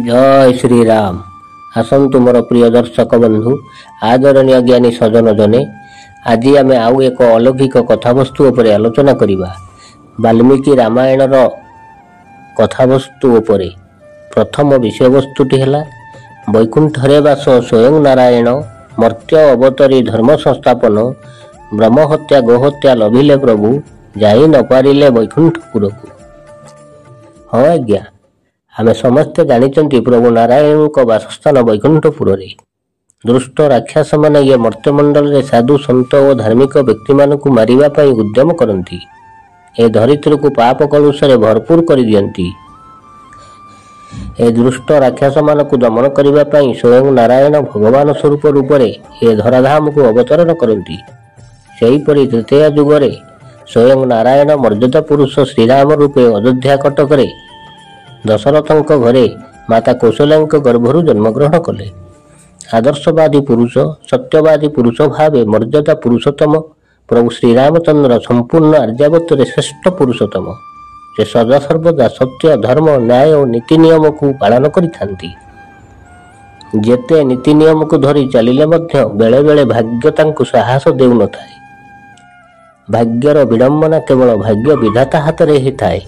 जय श्री राम। आसतु मोर प्रिय दर्शक बंधु आदरणीय ज्ञानी सजन जने आज आम आउ एक अलौकिक कथावस्तु उपर आलोचना करिबा। वाल्मीकि रामायण कथावस्तु उपरे प्रथम विषय वस्तुटी है वैकुंठरे वास स्वयं नारायण मर्त्य अवतरी धर्म संस्थापन ब्रह्महत्या गोहत्या लभिले प्रभु जाई न पारिले वैकुंठपुर को। हाँ आज्ञा आमे समस्ते जानिचंती प्रभु नारायण को वासस्थान वैकुंठपुर रे। दुष्ट राक्षस माने ये मर्त्यमंडल रे साधु संत और धार्मिक व्यक्ति मानकु मारिबा पई उद्यम करंती। ए धरित्री को पाप कलुषरे भरपूर कर दियंती। ए दुष्ट राक्षस मानकु दमन करिबा पई स्वयं नारायण भगवान स्वरूप रूप रे ए धराधाम को अवतरण करंती। सेही परि तृतीय जुगरे स्वयं नारायण मर्यादा पुरुष श्रीराम रूपे अयोध्या कटक रे दशरथंक घरे माता कौशल्या गर्भरु जन्मग्रहण कले। आदर्शवादी पुरुष सत्यवादी पुरुष भावे मर्यादा पुरुषोत्तम प्रभु श्रीरामचंद्र संपूर्ण आर्यावर्त श्रेष्ठ पुरुषोत्तम से सदा सर्वदा सत्य धर्म न्याय और नीति नियम को पालन करिथांती। जेते नीति नियम को धरी चलिले मध्य बेले बेले भाग्य तांकु साहस देउ न थाए। भाग्यर विडंबना केवल भाग्य विधाता हाथ रे ही थाए।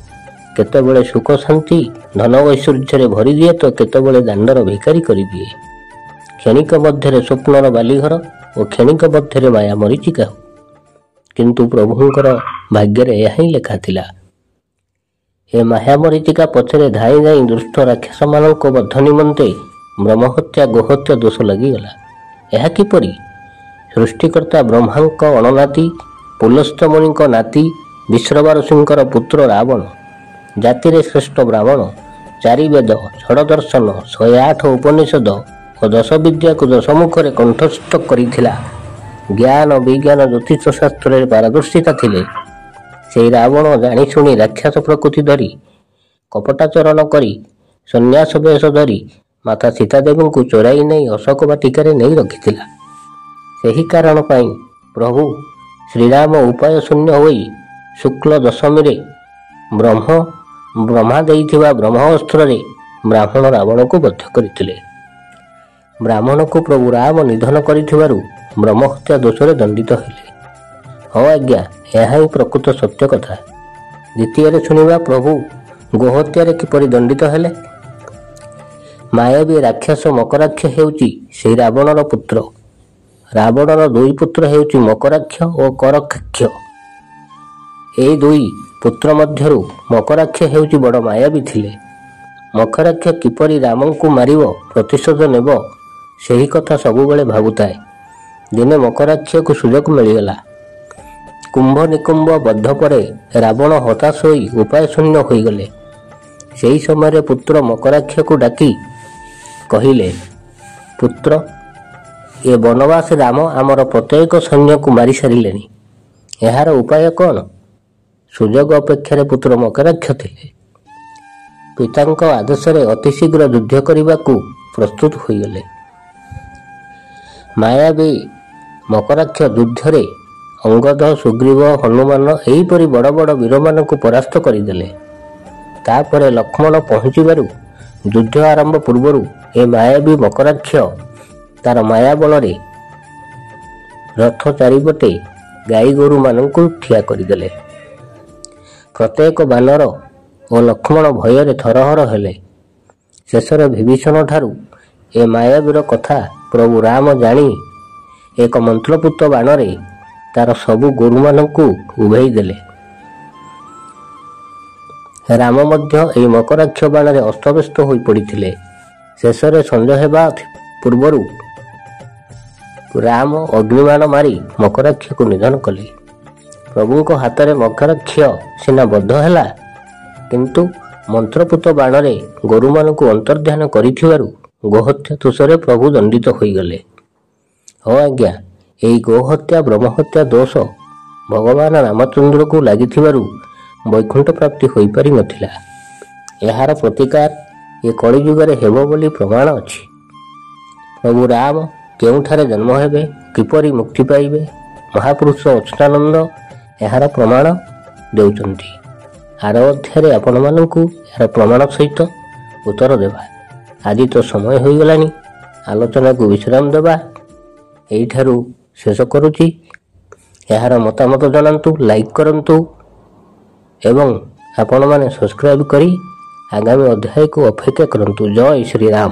केतबेले सुख शांति धन ऐश्वर्य भरी दिए तो केतबेले दांडर भिकारी कर दिए। क्षणिक मध्य स्वप्नर बालीघर और क्षणिक मध्य माया मरीचिका हो, किंतु प्रभुंकर भाग्य यह ही लेखा थिला। ए माया मरीचिका पछरे धाई जाई दुष्ट राक्षस मानक बध निमंते ब्रह्महत्या गोहत्या दोष लगिगला। यह किपरि? सृष्टिकर्ता ब्रह्मांक अणनाती पुलस्त मुनिक नाती विश्रवा ऋषिंकर पुत्र रावण जाति रे श्रेष्ठ ब्राह्मण चारि वेद छड़ दर्शन 108 उपनिषद और 10 विद्या को 10 मुखरे कंठस्थ करिथिला। ज्ञान विज्ञान ज्योतिष शास्त्र पारदर्शिता थिले। से रावण जानी शुणी राक्षस प्रकृति धरी कपटाचरण करी सन्यास वेश धरी माता सीता देवी को चोराई नहीं अशोक वाटिका नहीं रखिथिला। सेही कारण पाई प्रभु श्रीराम उपाय शून्य होई शुक्ल दशमी रे ब्रह्मा देइथिबा ब्रह्मास्त्र रे ब्राह्मण रावण को बध करथिले। ब्राह्मण को प्रभु राम निधन करिथिबारु ब्रह्महत्या दोष रे दंडित हेले। हाँ आज्ञा यह ही प्रकृत सत्य कथा। द्वितीय रे सुनिबा प्रभु गोहत्या रे किपरि दंडित हेले। मायावी राक्षस मकराक्ष हेउची से रावणर पुत्र। रावणर दुई पुत्र हेउची मकराक्ष और करकाक्ष। ए दुई पुत्र मध्यरु मकराक्ष हेउची बड़ मायावी थिले। मकराक्ष किपरि राम को मारिबो प्रतिशोध नेब सेही कथा सबुबेले भाबुताए। दिने मकराक्ष को सुजोग मिलिगला। कुंभ निकुंभ बद्ध परे रावण हताश होई उपाय शून्य होई गले। सेही समय पुत्र मकराक्ष को डाकी कहिले, पुत्र ए वनवास राम आमर प्रत्येक सैन्य को मारी सारिलेनी। एहार उपाय कौन? सुजोग अपेक्षा पुत्र मकराक्ष थिले। पितांक आदेश अति शीघ्र युद्ध करने को प्रस्तुत होइगले। मायावी मकराक्ष युद्ध रे अंगद सुग्रीव हनुमान एहीपरि बड़ बड़ वीर मान को परास्त करदेले। तापर लक्ष्मण पहुंचबारु युद्ध आरंभ पूर्व ए मायावी मकराक्ष तार माया बल रे रथ चारिपटे गाई गोरु मानकु ठिया करदेले। प्रत्येक बानर और लक्ष्मण भय थरहर हेले। शेषर विभीषण ठारू ए मायावीर कथा प्रभु राम जानी एक मंत्रपुत बाण रे तार सबु गोरु मानकु उभेई देले। राम मध्य ए मकराक्ष बाण रे अस्तव्यस्त होई पड़िथिले। शेषर संजय हेबा पूर्वरु राम अग्निबाण मारी मकराक्ष को निधन कले। प्रभु को हाथ में मकराक्ष सीना बद्ध है, किंतु मंत्रपुत बाण रे गोरु मान को अंतर्ध्यान करिथिबारु गोहत्या दोषरे प्रभु दंडित होइगले। हाँ आज्ञा यही गोहत्या ब्रह्महत्या दोष भगवान रामचंद्र को लागिथिबारु वैकुंठ प्राप्ति होई पारि नथिला। एहार प्रतिकार ये कलिजुगरे हेबो बोली प्रमाण अछि। प्रभु राम केउठारे जन्म हेबे किपरि मुक्ति पाइबे महापुरुष अच्युतानंद एहार प्रमाण देउचंती। आर अध्याय आपण मानकु एहार प्रमाण सहित उत्तर देबा। ଆଜି ତ ସମୟ ହୋଇଗଲାଣି, ଆଲୋଚନାକୁ ବିଶ୍ରାମ ଦେବା। ଏଇଠାରୁ ଶେଷ କରୁଛି। ଏହାର ମତାମତ ଜଣାନ୍ତୁ, ଲାଇକ୍ କରନ୍ତୁ ଏବଂ ଆପଣମାନେ ସବସ୍କ୍ରାଇବ୍ କରି ଆଗାମୀ ଅଧ୍ୟାୟକୁ ଅପେକ୍ଷା କରନ୍ତୁ। ଜୟ ଶ୍ରୀରାମ।